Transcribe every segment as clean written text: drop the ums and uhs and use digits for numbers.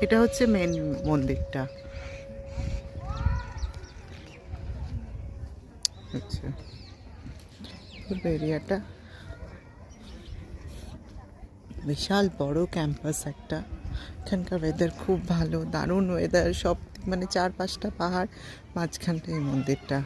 এটা হচ্ছে মেন মন্দিরটা। আচ্ছা, পুরো এরিয়াটা বিশাল বড় ক্যাম্পাস একটা। এখানকার ওয়েদার খুব ভালো, দারুণ ওয়েদার। সব মানে 4-5টা পাহাড়, মাঝখানটা এই মন্দিরটা।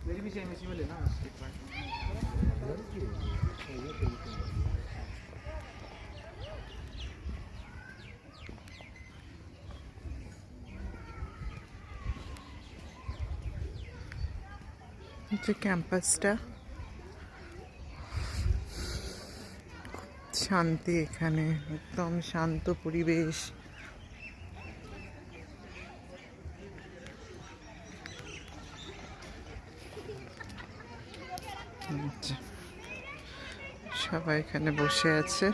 मेरी भी सेम इसी में लेना হচ্ছে ক্যাম্পাসটা। শান্তি এখানে, একদম শান্ত পরিবেশ। সবাই এখানে বসে আছে।